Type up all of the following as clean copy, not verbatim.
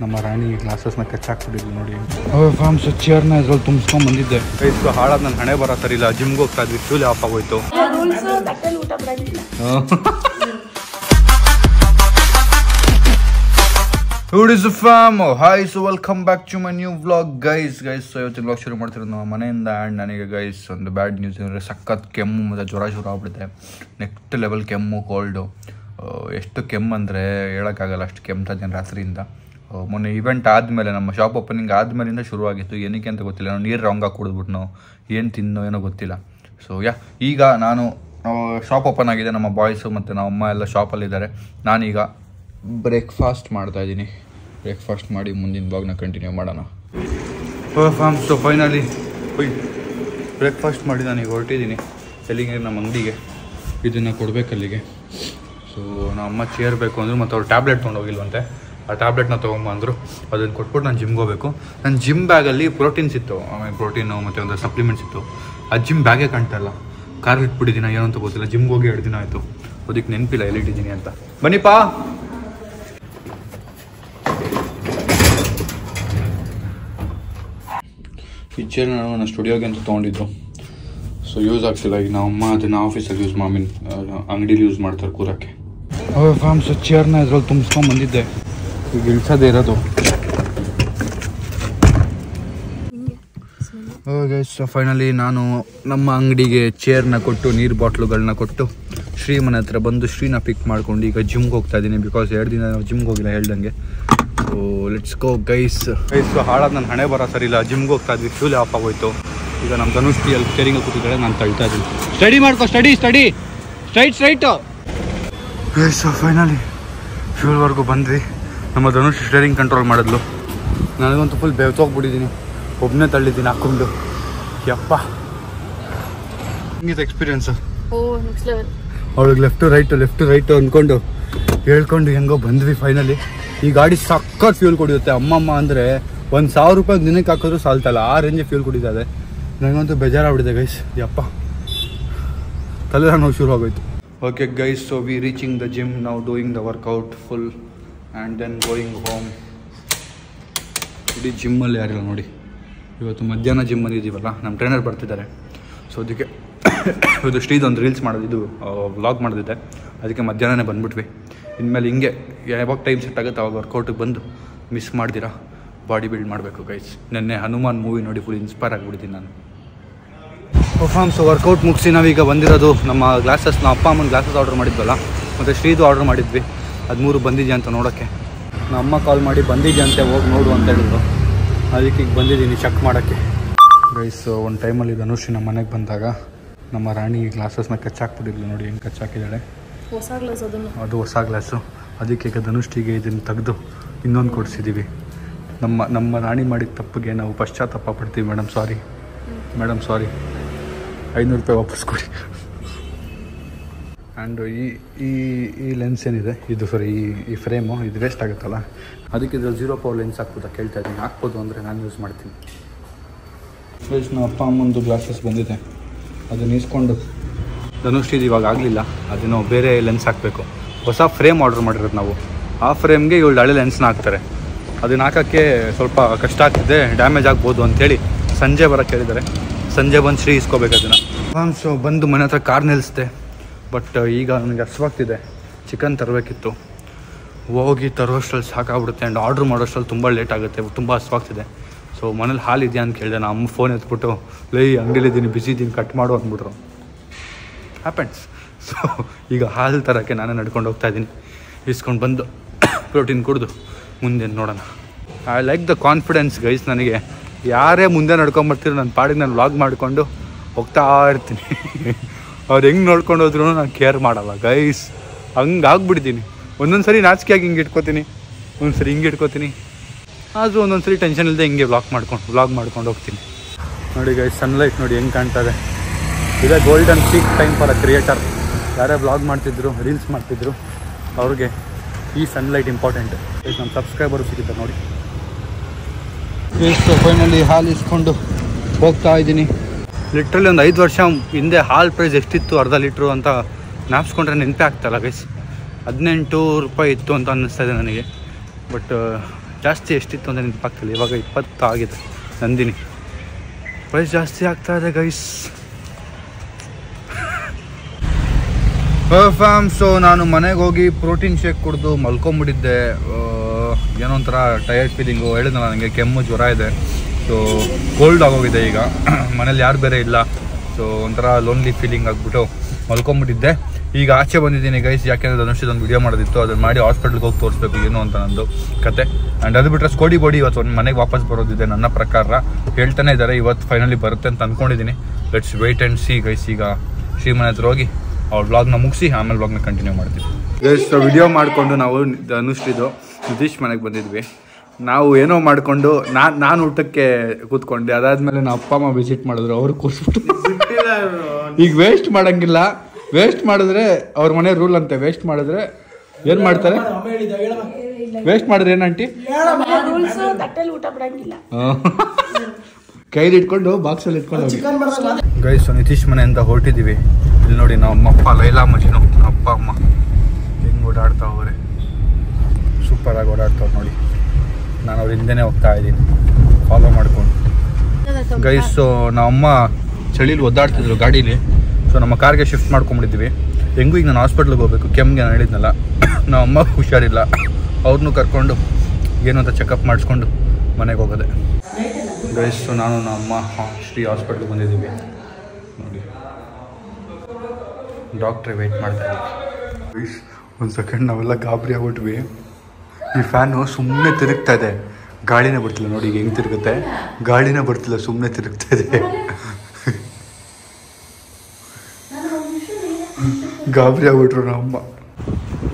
ನಮ್ಮ ರಾಣಿ ಗ್ಲಾಸಸ್ನ ಕಚ್ಚಾಕ್ಬಿಟ್ಟಿದ್ವಿ ನೋಡಿ. ಫಾರ್ಮ್ಸ್ ಚೇರ್ನ ಇದ್ರಲ್ಲಿ ತುಂಬಿಸ್ಕೊಂಡು ಬಂದಿದ್ದೆ. ಇಷ್ಟು ಹಾಳಾದ ನನ್ನ ಹಣೆ ಬರೋ ಸರಿ ಇಲ್ಲ. ಜಿಮ್ಗೆ ಹೋಗ್ತಾ ಇದ್ವಿ, ಫ್ಯೂಲ್ ಆಫ್ ಆಗೋಯ್ತು. Who is the fam? Hi, so welcome back to my new vlog, guys. So ಇವತ್ತಿನ vlog ಶುರು ಮಾಡ್ತಿರೋದು ನಮ್ಮ ಮನೆಯಿಂದ. ಆ್ಯಂಡ್ ನನಗೆ ಗೈಸ್ ಒಂದು ಬ್ಯಾಡ್ ನ್ಯೂಸ್ ಅಂದರೆ ಸಖತ್ ಕೆಮ್ಮು ಮತ್ತು ಜ್ವರ ಶುರು ಆಗ್ಬಿಡುತ್ತೆ. ನೆಕ್ಸ್ಟ್ ಲೆವೆಲ್ ಕೆಮ್ಮು, ಕೋಲ್ಡು. ಎಷ್ಟು ಕೆಮ್ಮು ಅಂದರೆ ಹೇಳೋಕ್ಕಾಗಲ್ಲ, ಅಷ್ಟು ಕೆಮ್ತಾ ಇದ್ದೇನೆ ರಾತ್ರಿಯಿಂದ. ಮೊನ್ನೆ ಇವೆಂಟ್ ಆದಮೇಲೆ, ನಮ್ಮ ಶಾಪ್ ಓಪನಿಂಗ್ ಆದಮೇಲಿಂದ ಶುರುವಾಗಿತ್ತು. ಏನಕ್ಕೆ ಅಂತ ಗೊತ್ತಿಲ್ಲ. ನಾವು ನೀರು ರಾಂಗಾಗಿ ಕುಡಿದ್ಬಿಟ್ಟು ನಾವು ಏನು ತಿನ್ನೋ ಏನೋ ಗೊತ್ತಿಲ್ಲ. ಸೊ ಈಗ ನಾನು ಶಾಪ್ ಓಪನ್ ಆಗಿದೆ. ನಮ್ಮ ಬಾಯ್ಸು ಮತ್ತು ನಮ್ಮ ಅಮ್ಮ ಎಲ್ಲ ಶಾಪಲ್ಲಿದ್ದಾರೆ. ನಾನೀಗ ಬ್ರೇಕ್ಫಾಸ್ಟ್ ಮಾಡ್ತಾಯಿದ್ದೀನಿ. ಬ್ರೇಕ್ಫಾಸ್ಟ್ ಮಾಡಿ ಮುಂದಿನ ಬ್ಲಾಗ್ನ ಕಂಟಿನ್ಯೂ ಮಾಡೋಣ. ಸೊ ಫೈನಲಿ ಬ್ರೇಕ್ಫಾಸ್ಟ್ ಮಾಡಿ ನಾನೀಗ ಹೊರಟಿದ್ದೀನಿ. ಎಲ್ಲಿಗೆ? ನಮ್ಮ ಅಂಗಡಿಗೆ. ಇದನ್ನು ಕೊಡಬೇಕಲ್ಲಿಗೆ. ಸೊ ನಮ್ಮ ಅಮ್ಮ ಚೇರ್ ಬೇಕು ಅಂದರು, ಮತ್ತು ಅವ್ರು ಟ್ಯಾಬ್ಲೆಟ್ ತೊಗೊಂಡೋಗಿಲ್ವಂತೆ. ಆ ಟ್ಯಾಬ್ಲೆಟ್ನ ತೊಗೊಂಬಂದರು. ಅದನ್ನು ಕೊಟ್ಬಿಟ್ಟು ನಾನು ಜಿಮ್ಗೆ ಹೋಗಬೇಕು. ನನ್ನ ಜಿಮ್ ಬ್ಯಾಗಲ್ಲಿ ಪ್ರೋಟೀನ್ಸ್ ಇತ್ತು, ಆಮೇಲೆ ಪ್ರೋಟೀನು ಮತ್ತು ಒಂದು ಸಪ್ಲಿಮೆಂಟ್ಸ್ ಇತ್ತು. ಆ ಜಿಮ್ ಬ್ಯಾಗೇ ಕಾಣ್ತಾಯಿಲ್ಲ. ಕಾರ್ ಇಟ್ಬಿಟ್ಟಿದ್ದೀನಿ, ಏನೋ ಅಂತ ಗೊತ್ತಿಲ್ಲ. ಜಿಮ್ಗೆ ಹೋಗಿ 2 ದಿನ ಆಯಿತು. ಅದಕ್ಕೆ ನೆನಪಿಲ್ಲ ಎಲ್ಲಿಟ್ಟಿದ್ದೀನಿ ಅಂತ. ಬನ್ನಿಪಾ. ಈ ಚೇರ್ನ ನಾನು ಸ್ಟುಡಿಯೋಗೆ ಅಂತ ತೊಗೊಂಡಿದ್ದು. ಸೊ ಯೂಸ್ ಆಗ್ತಿಲ್ಲ ಈಗ. ನಮ್ಮ ಅಮ್ಮ ಅದನ್ನು ಆಫೀಸಲ್ಲಿ ಅಂಗಡೀಲಿ ಯೂಸ್ ಮಾಡ್ತಾರೆ ಕೂರಕ್ಕೆ. ಫಾರ್ಮ್ಸ್ ಚೇರ್ನ ಇದ್ರಲ್ಲಿ ತುಂಬಿಸ್ಕೊಂಡು ಬಂದಿದ್ದೆ. ಈಗ ಇಳಿಸೋದೇ ಇರೋದು. ಗೈಸ್ ಫೈನಲಿ ನಾನು ನಮ್ಮ ಅಂಗಡಿಗೆ ಚೇರ್ನ ಕೊಟ್ಟು, ನೀರು ಬಾಟ್ಲುಗಳನ್ನ ಕೊಟ್ಟು, ಶ್ರೀ ಮನೆ ಹತ್ರ ಬಂದು ಶ್ರೀನ ಪಿಕ್ ಮಾಡ್ಕೊಂಡು ಈಗ ಜಿಮ್ಗೆ ಹೋಗ್ತಾ ಇದ್ದೀನಿ. ಬಿಕಾಸ್ 2 ದಿನ ನಾವು ಜಿಮ್ಗೆ ಹೋಗಿಲ್ಲ ಹೇಳ್ದಂಗೆ. So let's go guys. ಹಾಳಾದ ನನ್ನ ಹಣೆ ಬರೋ ಸರಿ ಇಲ್ಲ. ಜಿಮ್ಗೆ ಹೋಗ್ತಾ ಇದ್ವಿ, ಫ್ಯೂಲ್ ಆಫ್ ಆಗೋಯ್ತು. ಈಗ ನಮ್ಮ ಧನುಷ್ಟಿ ಅಲ್ಲಿ ಸ್ಟೇರಿಂಗಲ್ಲಿ ಕೂತಿದ್ದಾಳೆ, ನಾನು ತಳ್ತಾ ಇದ್ದೀನಿ. ಸ್ಟಡಿ ಮಾಡ್ಕೊ, ಸ್ಟಡಿ ಸ್ಟ್ರೈಟು. ಗೈಸ್ ಫೈನಲಿ ಫ್ಯೂಲ್ವರೆಗೂ ಬಂದ್ವಿ. ನಮ್ಮ ಧನುಷ್ ಸ್ಟೇರಿಂಗ್ ಕಂಟ್ರೋಲ್ ಮಾಡಿದ್ಲು. ನನಗಂತೂ ಫುಲ್ ಬೆವ್ತೋಗ್ಬಿಟ್ಟಿದ್ದೀನಿ. ಒಬ್ಬನೇ ತಳ್ಳಿದ್ದೀನಿ ಹಾಕ್ಕೊಂಡು. ಯಪ್ಪ, ಹಿಂಗಿದೆ ಎಕ್ಸ್ಪೀರಿಯನ್ಸು. ಅವಳಿಗೆ ಲೆಫ್ಟು ರೈಟು ಅಂದ್ಕೊಂಡು ಹೇಳ್ಕೊಂಡು ಹೆಂಗೋ ಬಂದ್ವಿ ಫೈನಲಿ. ಈ ಗಾಡಿ ಸಕ್ಕತ್ ಫ್ಯೂಲ್ ಕುಡಿಯುತ್ತೆ. ಅಮ್ಮಮ್ಮ ಅಂದರೆ 1,000 ರೂಪಾಯಿಗೆ ದಿನಕ್ಕೆ ಹಾಕಿದ್ರು ಸಾಲ್ತಲ್ಲ, ಆ ರೇಂಜ್ ಫ್ಯೂಲ್ ಕುಡಿತದೆ. ನನಗಂತೂ ಬೇಜಾರಾಗ್ಬಿಟ್ಟಿದೆ ಗೈಸ್. ಯಪ್ಪ, ತಲೆ ನೋವು ಶುರು ಆಗೋಯ್ತು. Okay guys, so we reaching the gym now, doing the workout full and then going home. ಇಡೀ ಜಿಮ್ಮಲ್ಲಿ ಯಾರಿಲ್ಲ ನೋಡಿ. ಇವತ್ತು ಮಧ್ಯಾಹ್ನ ಜಿಮ್ ಬಂದಿದ್ದೀವಲ್ಲ, ನಮ್ಮ ಟ್ರೈನರ್ ಬರ್ತಿದ್ದಾರೆ. ಸೊ ಅದಕ್ಕೆ ಇದು ಶ್ರೀದೊಂದು ರೀಲ್ಸ್ ಮಾಡೋದು, ವ್ಲಾಗ್ ಮಾಡೋದಿದೆ. ಅದಕ್ಕೆ ಮಧ್ಯಾಹ್ನನೇ ಬಂದುಬಿಟ್ವಿ. ಇನ್ಮೇಲೆ ಹಿಂಗೆ ಯಾವಾಗ ಟೈಮ್ ಸೆಟ್ ಆಗುತ್ತೆ ಅವಾಗ ವರ್ಕೌಟಿಗೆ ಬಂದು ಮಿಸ್ ಮಾಡ್ದಿರಾ ಬಾಡಿ ಬಿಲ್ಡ್ ಮಾಡಬೇಕು ಗೈಸ್. ನೆನ್ನೆ ಹನುಮಾನ್ ಮೂವಿ ನೋಡಿ ಫುಲ್ ಇನ್ಸ್ಪೈರ್ ಆಗಿಬಿಡ್ತೀನಿ ನಾನು. ಫಾರ್ಮ್ಸ್ ವರ್ಕೌಟ್ ಮುಗಿಸಿ ನಾವೀಗ ಬಂದಿರೋದು ನಮ್ಮ ಗ್ಲಾಸಸ್. ನಮ್ಮ ಅಪ್ಪ ಅಮ್ಮನ ಗ್ಲಾಸಸ್ ಆರ್ಡರ್ ಮಾಡಿದ್ವಲ್ಲ, ಮತ್ತು ಶ್ರೀದು ಆರ್ಡರ್ ಮಾಡಿದ್ವಿ. ಅದು 3 ಬಂದಿದೆಯಾ ಅಂತ ನೋಡೋಕ್ಕೆ. ನಮ್ಮ ಅಮ್ಮ ಕಾಲ್ ಮಾಡಿ ಬಂದಿದೆಯಾ ಅಂತ ಹೋಗಿ ನೋಡು ಅಂತ ಹೇಳಿದ್ರು. ಅದಕ್ಕೆ ಈಗ ಬಂದಿದ್ದೀನಿ ಚೆಕ್ ಮಾಡೋಕ್ಕೆ ಗೈಸ್. ಒಂದು ಟೈಮಲ್ಲಿ ಧನುಷ್ ನಮ್ಮ ಮನೆಗೆ ಬಂದಾಗ ನಮ್ಮ ರಾಣಿ ಗ್ಲಾಸಸ್ನ ಕಚ್ಚಾಕ್ಬಿಟ್ಟಿದ್ಲು ನೋಡಿ, ಹೆಂಗೆ ಕಚ್ಚಾಕಿದ್ದಾಳೆ. ಅದು ಹೊಸ ಗ್ಲಾಸು. ಅದಕ್ಕೆ ಈಗ ಧನುಷ್ಟಿಗೆ ಇದನ್ನು ತೆಗೆದು ಇನ್ನೊಂದು ಕೊಡಿಸಿದ್ದೀವಿ. ನಮ್ಮ ರಾಣಿ ಮಾಡಿದ ತಪ್ಪಿಗೆ ನಾವು ಪಶ್ಚಾತ್ತಾಪ ಪಡ್ತೀವಿ. ಮೇಡಮ್ ಸಾರಿ 500 ರೂಪಾಯಿ ವಾಪಸ್ ಕೊಡಿ. ಆ್ಯಂಡ್ ಈ ಲೆನ್ಸ್ ಏನಿದೆ ಇದು, ಈ ಫ್ರೇಮು ಇದು ವೇಸ್ಟ್ ಆಗುತ್ತಲ್ಲ, ಅದಕ್ಕೆ ಇದ್ರಲ್ಲಿ 0 ಪವರ್ ಲೆನ್ಸ್ ಹಾಕ್ಬೋದಾ ಕೇಳ್ತಾ ಇದ್ದೀನಿ. ಹಾಕ್ಬೋದು ಅಂದರೆ ನಾನು ಯೂಸ್ ಮಾಡ್ತೀನಿ. ನಮ್ಮ ಅಪ್ಪ ಅಮ್ಮಂದು ಗ್ಲಾಸಸ್ ಬಂದಿದೆ, ಅದನ್ನು ಇಸ್ಕೊಂಡು ಧನುಷ್ಟಿದು ಇವಾಗ ಆಗಲಿಲ್ಲ. ಅದನ್ನು ಬೇರೆ ಲೆನ್ಸ್ ಹಾಕಬೇಕು. ಹೊಸ ಫ್ರೇಮ್ ಆರ್ಡ್ರ್ ಮಾಡಿರೋದು ನಾವು. ಆ ಫ್ರೇಮ್ಗೆ ಇವಳು ಹಳೆ ಲೆನ್ಸ್ನ ಹಾಕ್ತಾರೆ. ಅದನ್ನು ಹಾಕೋಕ್ಕೆ ಸ್ವಲ್ಪ ಕಷ್ಟ ಆಗ್ತಿದೆ, ಡ್ಯಾಮೇಜ್ ಆಗ್ಬೋದು ಅಂಥೇಳಿ ಸಂಜೆ ಬರೋಕ್ಕೆ ಹೇಳಿದ್ದಾರೆ. ಸಂಜೆ ಬಂದು ಶ್ರೀ ಇಸ್ಕೋಬೇಕು ಅದನ್ನು. ಸೊ ಬಂದು ಮನೆ ಹತ್ರ ಕಾರ್ ನಿಲ್ಲಿಸ್ದೆ. ಬಟ್ ಈಗ ನನಗೆ ಹಸ್ವಾಗ್ತಿದೆ, ಚಿಕನ್ ತರಬೇಕಿತ್ತು. ಹೋಗಿ ತರೋಷ್ಟರಲ್ಲಿ ಸಾಕಾಗ್ಬಿಡುತ್ತೆ. ಆ್ಯಂಡ್ ಆರ್ಡ್ರ್ ಮಾಡೋಷ್ಟರಲ್ಲಿ ತುಂಬ ಲೇಟ್ ಆಗುತ್ತೆ, ತುಂಬ ಹಸ್ವಾಗ್ತಿದೆ. ಸೊ ಮನೇಲಿ ಹಾಲು ಇದೆಯಾ ಅಂತ ಕೇಳಿದೆ. ನಮ್ಮ ಅಮ್ಮ ಫೋನ್ ಎತ್ಬಿಟ್ಟು, ಅಂಗಡಿಲಿದ್ದೀನಿ, ಬಿಸಿ ಇದ್ದೀನಿ, ಕಟ್ ಮಾಡು ಅಂದ್ಬಿಟ್ರು. ಹ್ಯಾಪನ್ಸ್. ಸೊ ಈಗ ಹಾಲು ತರೋಕ್ಕೆ ನಾನೇ ನಡ್ಕೊಂಡು ಹೋಗ್ತಾಯಿದ್ದೀನಿ. ಇಸ್ಕೊಂಡು ಬಂದು ಪ್ರೋಟೀನ್ ಕುಡಿದು ಮುಂದೆ ನೋಡೋಣ. I like the confidence guys. ನನಗೆ ಯಾರೇ ಮುಂದೆ ನಡ್ಕೊಂಬರ್ತೀರೋ ನನ್ನ ಪಾಡಿಗೆ ನಾನು ವ್ಲಾಗ್ ಮಾಡಿಕೊಂಡು ಹೋಗ್ತಾ ಇರ್ತೀನಿ. ಅವ್ರು ಹೆಂಗೆ ನೋಡ್ಕೊಂಡು ಹೋದ್ರೂ ನಾನು ಕೇರ್ ಮಾಡಲ್ಲ ಗೈಸ್. ಹಂಗೆ ಆಗ್ಬಿಡ್ತೀನಿ. ಒಂದೊಂದು ಸರಿ ನಾಚಿಕೆಯಾಗಿ ಹಿಂಗೆ ಇಟ್ಕೋತೀನಿ, ಒಂದೊಂದು ಸರಿ ಹಿಂಗೆ ಇಟ್ಕೋತೀನಿ. ಆದರೂ ಒಂದೊಂದು ಸರಿ ಟೆನ್ಷನ್ ಇಲ್ಲದೆ ಹಿಂಗೆ ವ್ಲಾಗ್ ಮಾಡ್ಕೊಂಡು ಹೋಗ್ತೀನಿ. ನೋಡಿ ಗೈಸ್, ಸನ್ಲೈಟ್ ನೋಡಿ ಹೆಂಗೆ ಕಾಣ್ತದೆ. ಇದೇ golden peak time for a creator. ಯಾರೇ ವ್ಲಾಗ್ ಮಾಡ್ತಿದ್ರು, ರೀಲ್ಸ್ ಮಾಡ್ತಿದ್ರು, ಅವ್ರಿಗೆ ಈ ಸನ್ಲೈಟ್ ಇಂಪಾರ್ಟೆಂಟ್. ನಮ್ಮ ಸಬ್ಸ್ಕ್ರೈಬರು ಸಿಗುತ್ತೆ ನೋಡಿ. ಎಷ್ಟು ಫೈನಲಿ ಹಾಲು ಇಸ್ಕೊಂಡು ಹೋಗ್ತಾ ಇದ್ದೀನಿ. ಲಿಟ್ರಲಿ ಒಂದು 5 ವರ್ಷ ಹಿಂದೆ ಹಾಲು ಪ್ರೈಸ್ ಎಷ್ಟಿತ್ತು ಅರ್ಧ ಲೀಟ್ರು ಅಂತ ಜ್ಞಾಪಿಸ್ಕೊಂಡ್ರೆ ನೆನಪೇ ಆಗ್ತಾಯಿಲ್ಲ ಗೈಸ್. 18 ರೂಪಾಯಿ ಇತ್ತು ಅಂತ ಅನ್ನಿಸ್ತಾ ಇದೆ ನನಗೆ. ಬಟ್ ಜಾಸ್ತಿ ಎಷ್ಟಿತ್ತು ಅಂದರೆ ನೆನಪಾಗ್ತಿಲ್ಲ. ಇವಾಗ 20 ಆಗಿದೆ ನಂದಿನಿ. ಪ್ರೈಸ್ ಜಾಸ್ತಿ ಆಗ್ತಾ ಇದೆ ಗೈಸ್. ಸೊ ನಾನು ಮನೆಗೆ ಹೋಗಿ ಪ್ರೋಟೀನ್ ಶೇಕ್ ಕುಡಿದು ಮಲ್ಕೊಂಬಿಟ್ಟಿದ್ದೆ. ಏನೋ ಒಂಥರ ಟಯರ್ಡ್ ಫೀಲಿಂಗು. ಹೇಳಿದ್ನಲ್ಲ ನನಗೆ ಕೆಮ್ಮು ಜ್ವರ ಇದೆ. ಸೊ ಕೋಲ್ಡ್ ಆಗೋಗಿದೆ ಈಗ. ಮನೇಲಿ ಯಾರು ಬೇರೆ ಇಲ್ಲ. ಸೊ ಒಂಥರ ಲೋನ್ಲಿ ಫೀಲಿಂಗ್ ಆಗಿಬಿಟ್ಟು ಮಲ್ಕೊಂಬಿಟ್ಟಿದ್ದೆ. ಈಗ ಆಚೆ ಬಂದಿದ್ದೀನಿ ಗೈಸ್. ಯಾಕೆಂದರೆ ಧನುಷಿದೊಂದು ವಿಡಿಯೋ ಮಾಡೋದಿತ್ತು. ಅದನ್ನು ಮಾಡಿ ಹಾಸ್ಪಿಟ್ಲಿಗೆ ಹೋಗಿ ತೋರಿಸ್ಬೇಕು ಏನು ಅಂತ ನಂದು ಕತೆ. ಆ್ಯಂಡ್ ಅದು ಬಿಟ್ಟರೆ ಸ್ಕೋಡಿ ಬಾಡಿ ಇವತ್ತು ಒಂದು ಮನೆಗೆ ವಾಪಸ್ ಬರೋದಿದೆ ನನ್ನ ಪ್ರಕಾರ. ಹೇಳ್ತಾನೆ ಇದ್ದಾರೆ ಇವತ್ತು ಫೈನಲಿ ಬರುತ್ತೆ ಅಂತ ಅಂದ್ಕೊಂಡಿದ್ದೀನಿ. Let's wait and C guys. ಈಗ ಶ್ರೀಮನೆ ಹತ್ರ ಹೋಗಿ ಅವ್ರ ವ್ಲಾಗ್ನ ಮುಗಿಸಿ ಆಮೇಲೆ ವ್ಲಾಗ್ನ ಕಂಟಿನ್ಯೂ ಮಾಡ್ತೀವಿ ಗೈಸ್. ವಿಡಿಯೋ ಮಾಡಿಕೊಂಡು ನಾವು ಧನುಷ್ಟಿದು ನಿತೀಶ್ ಮನೆಗೆ ಬಂದಿದ್ವಿ. ನಾವು ಏನೋ ಮಾಡಿಕೊಂಡು ನಾನು ಊಟಕ್ಕೆ ಕೂತ್ಕೊಂಡೆ. ಅದಾದಮೇಲೆ ನಮ್ಮ ಅಪ್ಪ ಅಮ್ಮ ವಿಸಿಟ್ ಮಾಡಿದ್ರು. ಅವರು ಕೂರಿಸ್ಬಿಟ್ಟು ಈಗ ವೇಸ್ಟ್ ಮಾಡೋಂಗಿಲ್ಲ. ವೇಸ್ಟ್ ಮಾಡಿದ್ರೆ ಅವ್ರ ಮನೆ ರೂಲ್ ಅಂತೆ. ವೇಸ್ಟ್ ಮಾಡಿದ್ರೆ ಏನು ಮಾಡ್ತಾರೆ? ವೇಸ್ಟ್ ಮಾಡಿದ್ರೆ ಏನಂಟಿ ಕೈಲಿ ಇಟ್ಕೊಂಡು ಬಾಕ್ಸಲ್ಲಿ ಇಟ್ಕೊಂಡು ಗೈಸ್. ನಿತೀಶ್ ಮನೆಯಿಂದ ಹೊರಟಿದ್ದೀವಿ. ಇಲ್ಲಿ ನೋಡಿ ನಮ್ಮಪ್ಪ ಲೈಲಾ ಮಜಿನು ಅಪ್ಪ ಅಮ್ಮ ಹೆಂಗೆ ಓಡಾಡ್ತಾವ್ರೆ. ಸೂಪರಾಗಿ ಓಡಾಡ್ತಾವ್ರು ನೋಡಿ. ನಾನು ಅವ್ರ ಹಿಂದೆನೇ ಹೋಗ್ತಾ ಇದ್ದೀನಿ ಫಾಲೋ ಮಾಡ್ಕೊಂಡು ಗೈಸ್. ನಮ್ಮಮ್ಮ ಚಳಿಲಿ ಒದ್ದಾಡ್ತಿದ್ರು ಗಾಡೀಲಿ. ಸೊ ನಮ್ಮ ಕಾರ್ಗೆ ಶಿಫ್ಟ್ ಮಾಡ್ಕೊಂಬಿಟ್ಟಿದ್ವಿ. ಹೆಂಗೂ ಈಗ ನಾನು ಹಾಸ್ಪಿಟ್ಲಿಗೆ ಹೋಗ್ಬೇಕು. ಕೆಮ್ಮಿಗೆ ನಾನು ಹೇಳಿದ್ನಲ್ಲ, ನಮ್ಮ ಅಮ್ಮ ಹುಷಾರಿಲ್ಲ. ಅವ್ರನ್ನೂ ಕರ್ಕೊಂಡು ಏನು ಅಂತ ಚೆಕಪ್ ಮಾಡಿಸ್ಕೊಂಡು ಮನೆಗೆ ಹೋಗೋದೆ ಗೈಸ್. ನಾನು ನಮ್ಮ ಶ್ರೀ ಹಾಸ್ಪಿಟ್ಲಿಗೆ ಬಂದಿದ್ದೀವಿ ನೋಡಿ. ಡಾಕ್ಟ್ರೇ ವೆಯ್ಟ್ ಮಾಡ್ತಾ ಇದ್ದೀವಿ. ಒಂದು ಸೆಕೆಂಡ್ ನಾವೆಲ್ಲ ಗಾಬರಿ ಆಗ್ಬಿಟ್ವಿ. ಈ ಫ್ಯಾನು ಸುಮ್ಮನೆ ತಿರುಗ್ತಾ ಇದೆ. ಗಾಳಿನೇ ಬರ್ತಿಲ್ಲ ನೋಡಿ. ಈಗ ಹೆಂಗೆ ತಿರುಗುತ್ತೆ. ಗಾಳಿನೇ ಬರ್ತಿಲ್ಲ, ಸುಮ್ಮನೆ ತಿರುಗ್ತಾ ಇದೆ. ಗಾಬರಿ ಆಗ್ಬಿಟ್ರು ನಮ್ಮಮ್ಮ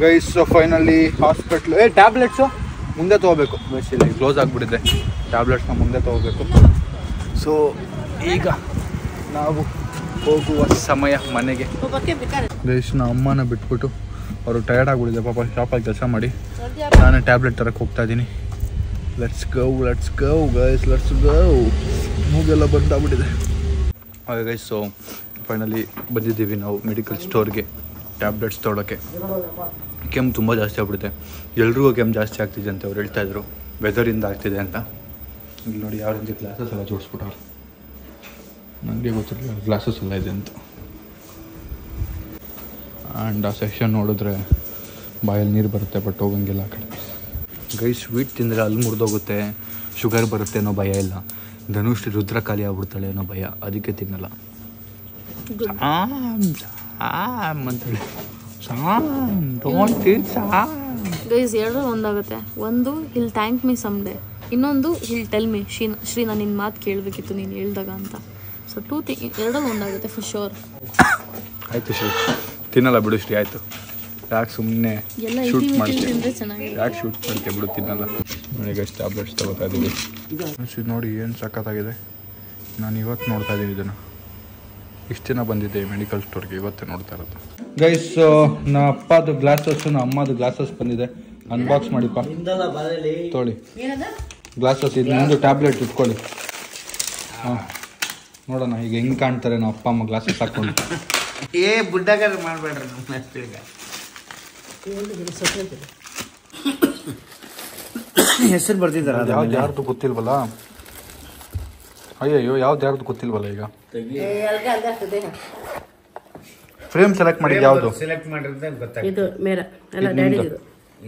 ಗೈಸ್. Finally hospital. ಟ್ಯಾಬ್ಲೆಟ್ಸು ಮುಂದೆ ತೊಗೋಬೇಕು. ಬಸ್ ಇಲ್ಲಿ ಕ್ಲೋಸ್ ಆಗಿಬಿಟ್ಟಿದೆ. ಟ್ಯಾಬ್ಲೆಟ್ಸ್ನ ಮುಂದೆ ತೊಗೋಬೇಕು. ಸೊ ಈಗ ನಾವು ಹೋಗುವ ಸಮಯ ಮನೆಗೆ ಗೈಸ್. ನಮ್ಮ ಅಮ್ಮನ ಬಿಟ್ಬಿಟ್ಟು ಅವರು ಟಯರ್ಡ್ ಆಗಿಬಿಟ್ಟಿದೆ ಪಾಪ ಶಾಪಲ್ಲಿ ಕೆಲಸ ಮಾಡಿ. ನಾನು ಟ್ಯಾಬ್ಲೆಟ್ ತರಕ್ಕೆ ಹೋಗ್ತಾ ಇದ್ದೀನಿ. Let's go guys, let's go. ಮೂಗೆಲ್ಲ ಬಂದಾಗ್ಬಿಟ್ಟಿದೆ ಹಾಗೆ ಗೈಸ್. ಸೊ ಫೈನಲಿ ಬಂದಿದ್ದೀವಿ ನಾವು ಮೆಡಿಕಲ್ ಸ್ಟೋರ್ಗೆ ಟ್ಯಾಬ್ಲೆಟ್ಸ್ ತೊಗೊಳಕ್ಕೆ. ಕೆಮ್ಮು ತುಂಬ ಜಾಸ್ತಿ ಆಗ್ಬಿಡುತ್ತೆ. ಎಲ್ರಿಗೂ ಕೆಮ್ಮು ಜಾಸ್ತಿ ಆಗ್ತಿದೆ ಅಂತ ಅವ್ರು ಹೇಳ್ತಾಯಿದ್ರು. ವೆದರಿಂದ ಆಗ್ತಿದೆ ಅಂತ. ಇಲ್ಲಿ ನೋಡಿ ಯಾವ ರೀತಿ ಗ್ಲಾಸಸ್ ಎಲ್ಲ ಜೋಡಿಸ್ಬಿಟ್ಟವ್ರು. ನನಗೆ ಗೊತ್ತಿರಲಿಲ್ಲ ಗ್ಲಾಸಸ್ ಎಲ್ಲ ಇದೆ ಅಂತ. ಆ್ಯಂಡ್ ಆ ಸೆಕ್ಷನ್ ನೋಡಿದ್ರೆ ಬಾಯಲ್ಲಿ ನೀರು ಬರುತ್ತೆ, ಬಟ್ ಹೋಗಂಗಿಲ್ಲ ಆ ಕಡೆ ಗೈಸ್. ಸ್ವೀಟ್ ತಿಂದರೆ ಅಲ್ಲಿ ಮುರಿದೋಗುತ್ತೆ, ಶುಗರ್ ಬರುತ್ತೆ ಅನ್ನೋ ಭಯ ಇಲ್ಲ. ಧನುಷ್ ರುದ್ರ ಖಾಲಿ ಆಗ್ಬಿಡ್ತಾಳೆ ಅನ್ನೋ ಭಯ. ಅದಕ್ಕೆ ತಿನ್ನಲ್ಲ ಅಂತೇಳಿ. ಗೈಸ್ ಎರಡು ಒಂದಾಗುತ್ತೆ. ಒಂದು hill thank me some day, ಇನ್ನೊಂದು ಹಿಲ್ ಟೆಲ್ ಮೀ ಶ್ರೀ ನಾನು ನಿನ್ನ ಮಾತು ಕೇಳಬೇಕಿತ್ತು ನೀನು ಹೇಳ್ದಾಗ ಅಂತ. ಸೊ ಎರಡೂ ಒಂದಾಗುತ್ತೆ ಫಾರ್ ಶೋರ್. ಆಯಿತು ಶ್ರೀ, ತಿನ್ನಲ್ಲ ಬಿಡು ಶ್ರೀ. ಆಯಿತು, ಯಾಕೆ ಸುಮ್ಮನೆ ಶೂಟ್ ಮಾಡ್ತೀವಿ? ಯಾಕೆ ಶೂಟ್ ಮಾಡ್ತೀವಿ ಬಿಡು, ತಿನ್ನಲ್ಲ. ನನಗೆ ಎಷ್ಟು ಟ್ಯಾಬ್ಲೆಟ್ಸ್ ತಗೋತಾ ಇದ್ದೀವಿ ನೋಡಿ. ಏನು ಸಖತ್ತಾಗಿದೆ. ನಾನು ಇವತ್ತು ನೋಡ್ತಾ ಇದ್ದೀನಿ ಇದನ್ನು. ಇಷ್ಟು ದಿನ ಬಂದಿದ್ದೆ ಮೆಡಿಕಲ್ ಸ್ಟೋರ್ಗೆ, ಇವತ್ತೇ ನೋಡ್ತಾ ಇರೋದು ಗೈಸ್. ನಮ್ಮ ಅಪ್ಪದು ಗ್ಲಾಸಸ್, ನಮ್ಮ ಅಮ್ಮದು ಗ್ಲಾಸಸ್ ಬಂದಿದೆ. ಅನ್ಬಾಕ್ಸ್ ಮಾಡಿಪ್ಪ, ತೊಳಿ ಗ್ಲಾಸಸ್. ಇದು ನಿಮ್ಮದು ಟ್ಯಾಬ್ಲೆಟ್ ಇಟ್ಕೊಳ್ಳಿ. ಹಾಂ, ನೋಡೋಣ ಈಗ ಹೆಂಗೆ ಕಾಣ್ತಾರೆ ನಮ್ಮ ಅಪ್ಪ ಅಮ್ಮ ಗ್ಲಾಸಸ್ ಹಾಕ್ಕೊಂಡು. ಮಾಡಬೇಡ್ರಿ ಹೆಸರು ಬರ್ತಿದ್ದಾರ. ಯಾರ್ದು ಗೊತ್ತಿಲ್ವಲ್ಲ. ಅಯ್ಯಯ್ಯೋ, ಯಾವ್ದು ಯಾರ್ದು ಗೊತ್ತಿಲ್ವಲ್ಲ. ಈಗ ಫ್ರೇಮ್ ಸೆಲೆಕ್ಟ್ ಮಾಡಿದ್ದು ಯಾವುದು? ಸೆಲೆಕ್ಟ್ ಮಾಡಿದ್ರೆ ಗೊತ್ತಾಗ್ತದೆ. ಇದು ಮೇರ ಅಲ್ಲ ಡ್ಯಾಡಿ, ಇದು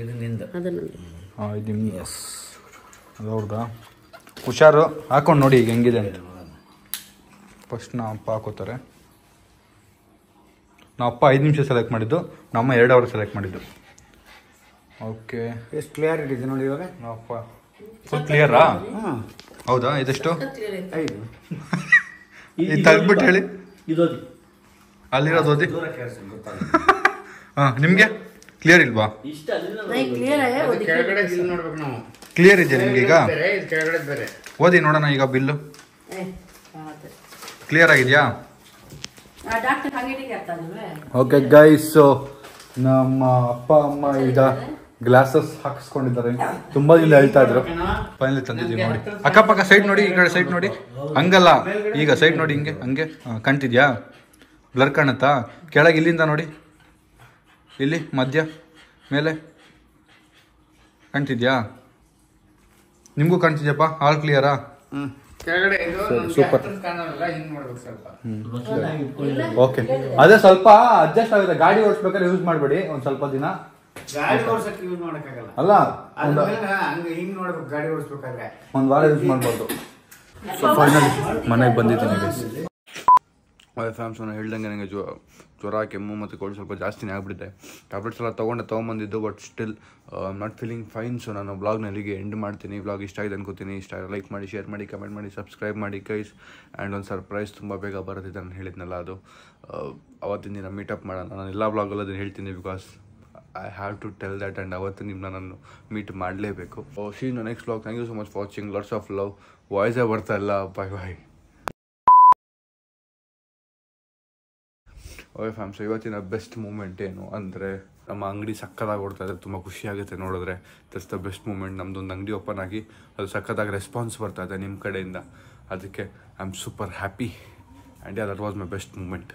ಇದು ನಿಂದು. ಅದು ನಂದು. ಹಾಂ, ಇದು ನಿಮ್ದು. ಅದು ಅವ್ರದಾ? ಹುಷಾರು, ಹಾಕೊಂಡು ನೋಡಿ ಈಗ ಹೆಂಗಿದೆ ಅಂತ. ಫಸ್ಟ್ ನಮ್ಮ ಅಪ್ಪ ಹಾಕೋತಾರೆ. ನಮ್ಮ ಅಪ್ಪ 5 ನಿಮಿಷ ಸೆಲೆಕ್ಟ್ ಮಾಡಿದ್ದು, ನಮ್ಮ 2 ಅವರ್ ಸೆಲೆಕ್ಟ್ ಮಾಡಿದ್ದು. ಓಕೆ, ಎಷ್ಟು ಕ್ಲಿಯರಿಟಿ ಇದೆ ನೋಡಿ ಇವಾಗ. ನಮ್ಮಪ್ಪ ಫುಲ್ ಕ್ಲಿಯರಾ? ಹೌದಾ? ಇದೆಷ್ಟು? 5. ಇದು ತೆಗ್ದ್ಬಿಟ್ಟು ಹೇಳಿ. ಅಲ್ಲಿರೋದು ಓದಿ. ಹಾಂ, ನಿಮಗೆ ಕ್ಲಿಯರ್ ಇಲ್ವಾ? ಕೆಳಗಡೆ ಇಲ್ಲಿ ನೋಡ್ಬೇಕು ನಾವು. ಕ್ಲಿಯರ್ ಇದೆಯಾ ನಿಮ್ಗೆ ಈಗ? ಕೆಳಗಡೆ ಬೇರೆ ಓದಿ ನೋಡೋಣ ಈಗ ಬಿಲ್ಲು. ಕ್ಲಿಯರ್ ಆಗಿದೆಯಾ? ಓಕೆ ಗೈಸ್, ನಮ್ಮ ಅಪ್ಪ ಅಮ್ಮ ಈಗ ಗ್ಲಾಸಸ್ ಹಾಕಿಸ್ಕೊಂಡಿದ್ದಾರೆ. ತುಂಬಾ ದಿನ ಹೇಳ್ತಾ ಇದ್ರು, ಫೈನಲಿ ತಂದಿದ್ದೀವಿ ನೋಡಿ. ಅಕ್ಕಪಕ್ಕ ಸೈಡ್ ನೋಡಿ, ಈ ಕಡೆ ಸೈಡ್ ನೋಡಿ. ಹಂಗಲ್ಲ, ಈಗ ಸೈಡ್ ನೋಡಿ, ಹಿಂಗೆ ಹಂಗೆ ಕಾಣ್ತಿದ್ಯಾ? ಬ್ಲರ್ ಕಾಣುತ್ತಾ? ಕೆಳಗೆ ಇಲ್ಲಿಂದ ನೋಡಿ, ಇಲ್ಲಿ ಮಧ್ಯ ಮೇಲೆ ಕಾಣ್ತಿದ್ಯಾ? ನಿಮಗೂ ಕಾಣ್ತಿದ್ಯಪ್ಪ ಆಲ್ ಕ್ಲಿಯರಾ? ಕೆಳಗಡೆ ಇದು ಸೂಪರ್. ಕಾಣಲ್ಲ, ಹಿಂಗ್ ಮಾಡ್ಬೇಕು ಸ್ವಲ್ಪ. ಓಕೆ, ಅದೇ ಸ್ವಲ್ಪ ಅಡ್ಜಸ್ಟ್ ಆಗುತ್ತೆ. ಗಾಡಿ ಓಡಿಸ್ಬೇಕಾದ್ರೆ ಯೂಸ್ ಮಾಡಬೇಡಿ ಒಂದು ಸ್ವಲ್ಪ ದಿನ. ಗಾಡಿ ಓಡಿಸಕ್ಕೆ ಯೂಸ್ ಮಾಡಕ್ಕಾಗಲ್ಲ. ಅಲ್ಲ ಹಂಗೆ ಹಿಂಗ್ ನೋಡ್ಬೇಕು ಗಾಡಿ ಓಡಿಸ್ಬೇಕಾದ್ರೆ. ಒಂದು ವಾರ ಯೂಸ್ ಮಾಡ್ಬೋದು. ಸೊ ಫೈನಲಿ ಮನೆಗೆ ಬಂದಿದ್ದೀನಿ. ಫ್ಯಾಮ್ಸ್ ನಾನು ಹೇಳ್ದಂಗೆ ನನಗೆ ಜ್ವರ, ಕೆಮ್ಮು ಮತ್ತು ಕೋಲ್ಡ್ ಸ್ವಲ್ಪ ಜಾಸ್ತಿನೇ ಆಗಿಬಿಟ್ಟಿದೆ. ಟ್ಯಾಬ್ಲೆಟ್ಸ್ ಎಲ್ಲ ತೊಗೊಂಬಂದಿದ್ದು, but still not feeling fine. So ನಾನು ಬ್ಲಾಗ್ನ ಇಲ್ಲಿಗೆ ಎಂಡ್ ಮಾಡ್ತೀನಿ. ಬ್ಲಾಗ್ ಇಷ್ಟ ಆಗಿದೆ ಅನ್ಕೋತೀನಿ. ಇಷ್ಟ ಲೈಕ್ ಮಾಡಿ, ಶೇರ್ ಮಾಡಿ, ಕಮೆಂಟ್ ಮಾಡಿ, ಸಬ್ಸ್ಕ್ರೈಬ್ ಮಾಡಿ ಗೈಸ್. ಆ್ಯಂಡ್ ಒಂದು ಸರ್ಪ್ರೈಸ್ ತುಂಬ ಬೇಗ ಬರುತ್ತೆ ನಾನು ಹೇಳಿದ್ನಲ್ಲ, ಅದು ಅವತ್ತಿನ ದಿನ ಮೀಟಪ್ ಮಾಡೋಣ. ನಾನು ಎಲ್ಲ ಬ್ಲಾಗಲ್ಲಿ ಅದನ್ನು ಹೇಳ್ತೀನಿ, because I have to tell that. And ಅವತ್ತು ನಿಮ್ಮನ್ನ ನಾನು ಮೀಟ್ ಮಾಡಲೇಬೇಕು. See in next vlog. Thank you so much for watching. Lots of love. ವಾಯ್ಸೇ ಬರ್ತಾ ಇಲ್ಲ. ಬಾಯ್ ಬಾಯ್. ಓಕೆ ಫ್ಯಾಮ್ಸ್, ಇವತ್ತಿನ ಬೆಸ್ಟ್ ಮೂಮೆಂಟ್ ಏನು ಅಂದರೆ, ನಮ್ಮ ಅಂಗಡಿ ಸಕ್ಕತ್ತಾಗಿ ಓಡ್ತಾ ಇದ್ರೆ ತುಂಬ ಖುಷಿ ಆಗುತ್ತೆ ನೋಡಿದ್ರೆ. That's the best moment. ನಮ್ಮದೊಂದು ಅಂಗಡಿ ಓಪನ್ ಆಗಿ ಅದು ಸಕ್ಕತ್ತಾಗಿ ರೆಸ್ಪಾನ್ಸ್ ಬರ್ತಾ ಇದೆ ನಿಮ್ಮ ಕಡೆಯಿಂದ. ಅದಕ್ಕೆ I am super happy. And that was my best moment.